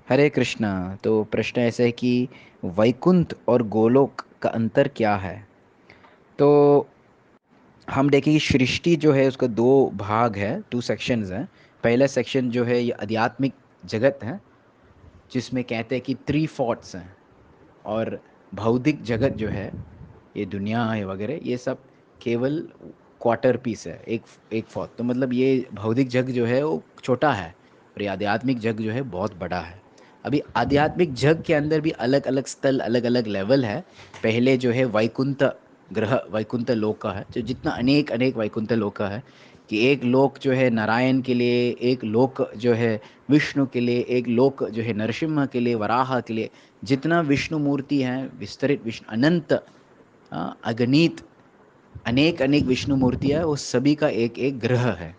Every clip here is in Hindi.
हरे कृष्णा। तो प्रश्न ऐसा है कि वैकुंठ और गोलोक का अंतर क्या है। तो हम देखें कि सृष्टि जो है उसका दो भाग है, टू सेक्शंस हैं। पहला सेक्शन जो है ये आध्यात्मिक जगत है, जिसमें कहते हैं कि थ्री फोर्ट्स हैं। और भौतिक जगत जो है, ये दुनिया है वगैरह, ये सब केवल क्वार्टर पीस है, एक एक फोर्थ। तो मतलब ये भौतिक जग जो है वो छोटा है, और ये आध्यात्मिक जग जो है बहुत बड़ा है। अभी आध्यात्मिक जग के अंदर भी अलग अलग स्थल, अलग अलग लेवल है। पहले जो है वैकुंठ ग्रह, वैकुंठ लोक का है, जो जितना अनेक अनेक वैकुंठ लोक का है, कि एक लोक जो है नारायण के लिए, एक लोक जो है विष्णु के लिए, एक लोक जो है नरसिम्हा के लिए, वराह के लिए। जितना विष्णु मूर्ति हैं, विस्तरित विष्णु अनंत, अगणित, अनेक अनेक विष्णु मूर्तियाँ है, वो सभी का एक एक ग्रह है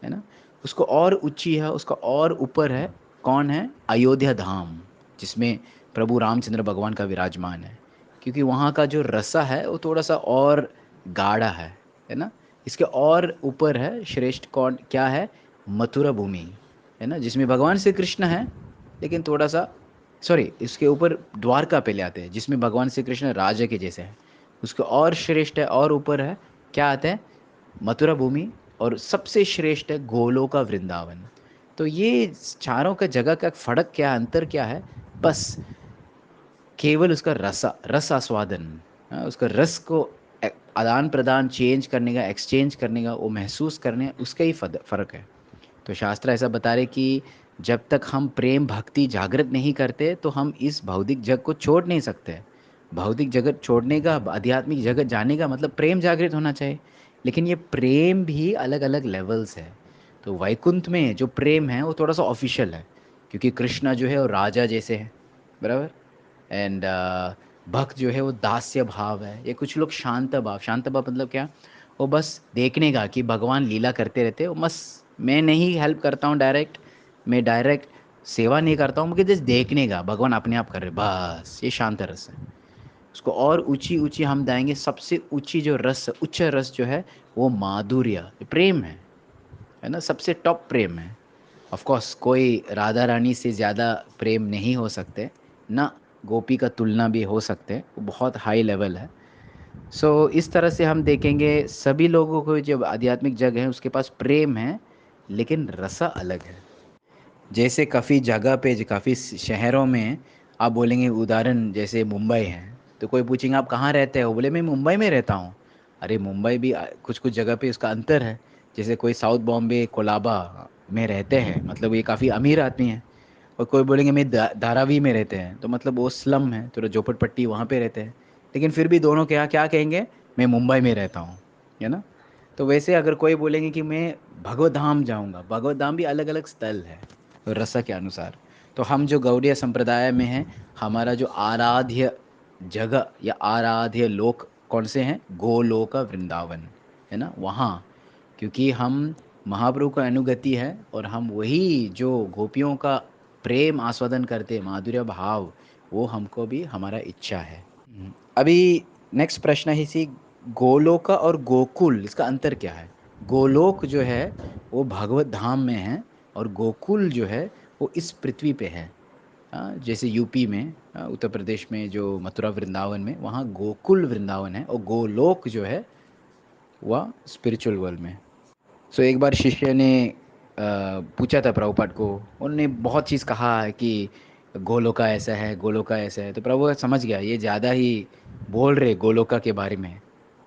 ना। उसको और ऊंची है, उसका और ऊपर है, कौन है? अयोध्या धाम, जिसमें प्रभु रामचंद्र भगवान का विराजमान है। क्योंकि वहाँ का जो रसा है वो थोड़ा सा और गाढ़ा है ना। इसके और ऊपर है श्रेष्ठ, कौन क्या है? मथुरा भूमि, है ना, जिसमें भगवान श्री कृष्ण है, लेकिन थोड़ा सा, सॉरी, इसके ऊपर द्वारका पहले आते हैं, जिसमें भगवान श्री कृष्ण राजा के जैसे हैं। उसके और श्रेष्ठ है, और ऊपर है, क्या आते हैं? मथुरा भूमि। और सबसे श्रेष्ठ है गोलोक का वृंदावन। तो ये चारों का जगह का फर्क क्या, अंतर क्या है? बस केवल उसका रस आस्वादन, उसका रस को आदान प्रदान, चेंज करने का, एक्सचेंज करने का, वो महसूस करने, उसका ही फ़र्क है। तो शास्त्र ऐसा बता रहे कि जब तक हम प्रेम भक्ति जागृत नहीं करते, तो हम इस भौतिक जग को छोड़ नहीं सकते। भौतिक जगत छोड़ने का, आध्यात्मिक जगत जाने का मतलब प्रेम जागृत होना चाहिए। लेकिन ये प्रेम भी अलग अलग लेवल्स है। तो वैकुंठ में जो प्रेम है वो थोड़ा सा ऑफिशियल है, क्योंकि कृष्णा जो है वो राजा जैसे है, बराबर। एंड भक्त जो है वो दास्य भाव है। ये कुछ लोग शांत भाव, शांत भाव मतलब क्या? वो बस देखने का कि भगवान लीला करते रहते हैं, वो बस, मैं नहीं हेल्प करता हूँ डायरेक्ट, मैं डायरेक्ट सेवा नहीं करता हूँ, मुझे जस्ट देखने का भगवान अपने आप कर रहे, बस ये शांत रस है। उसको और ऊंची ऊंची हम जाएंगे, सबसे ऊंची जो रस, उच्च रस जो है, वो माधुर्य प्रेम है ना, सबसे टॉप प्रेम है। ऑफ कोर्स कोई राधा रानी से ज़्यादा प्रेम नहीं हो सकते ना, गोपी का तुलना भी हो सकते हैं, वो बहुत हाई लेवल है। सो इस तरह से हम देखेंगे सभी लोगों को, जब आध्यात्मिक जग है उसके पास प्रेम है, लेकिन रसा अलग है। जैसे काफ़ी जगह पे, काफ़ी शहरों में आप बोलेंगे, उदाहरण जैसे मुंबई है, तो कोई पूछेंगे आप कहाँ रहते हो, बोले मैं मुंबई में रहता हूँ। अरे मुंबई भी कुछ कुछ जगह पे उसका अंतर है। जैसे कोई साउथ बॉम्बे, कोलाबा में रहते हैं, मतलब ये काफ़ी अमीर आदमी है। और कोई बोलेंगे मैं धारावी में रहते हैं, तो मतलब वो स्लम है, थोड़ा झोपड़पट्टी, वहाँ पे रहते हैं। लेकिन फिर भी दोनों क्या क्या कहेंगे? मैं मुंबई में रहता हूँ, है ना। तो वैसे अगर कोई बोलेंगे कि मैं भगवत धाम जाऊँगा, भगवत धाम भी अलग अलग स्थल है रसा के अनुसार। तो हम जो गौड़ीय संप्रदाय में हैं, हमारा जो आराध्य जगह या आराध्य लोक कौन से हैं? गोलोक वृंदावन, है ना, वहाँ। क्योंकि हम महाप्रभु का अनुगति है, और हम वही जो गोपियों का प्रेम आस्वादन करते हैं, माधुर्य भाव, वो हमको भी हमारा इच्छा है। अभी नेक्स्ट प्रश्न है इसी, गोलोका और गोकुल, इसका अंतर क्या है? गोलोक जो है वो भगवत धाम में है, और गोकुल जो है वो इस पृथ्वी पे है। जैसे यूपी में, उत्तर प्रदेश में जो मथुरा वृंदावन में, वहाँ गोकुल वृंदावन है, और गोलोक जो है वह स्पिरिचुअल वर्ल्ड में। सो एक बार शिष्य ने पूछा था प्रभुपाद को, उन्होंने बहुत चीज़ कहा है कि गोलोका ऐसा है, गोलोका ऐसा है। तो प्रभु समझ गया ये ज़्यादा ही बोल रहे गोलोका के बारे में।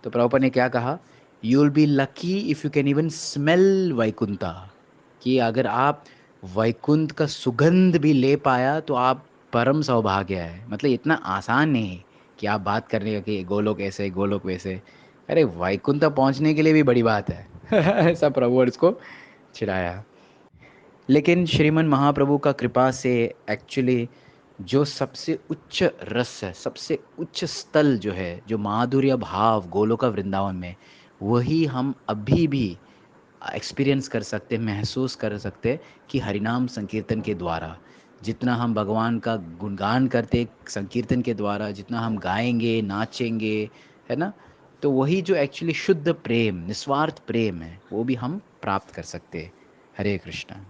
तो प्रभुपाद ने क्या कहा? You will be lucky if you can even smell Vaikuntha. कि अगर आप वैकुंठ का सुगंध भी ले पाया तो आप परम सौभाग्य है। मतलब इतना आसान नहीं है कि आप बात करने का कि गोलोक ऐसे, गोलोक वैसे। अरे वैकुंठ तक पहुंचने के लिए भी बड़ी बात है। ऐसा प्रभु और इसको चिढ़ाया। लेकिन श्रीमन महाप्रभु का कृपा से एक्चुअली जो सबसे उच्च रस है, सबसे उच्च स्थल जो है, जो माधुर्य भाव गोलोका वृंदावन में, वही हम अभी भी एक्सपीरियंस कर सकते, महसूस कर सकते, कि हरिनाम संकीर्तन के द्वारा। जितना हम भगवान का गुणगान करते संकीर्तन के द्वारा, जितना हम गाएंगे, नाचेंगे, है ना, तो वही जो एक्चुअली शुद्ध प्रेम, निस्वार्थ प्रेम है, वो भी हम प्राप्त कर सकते। हरे कृष्णा।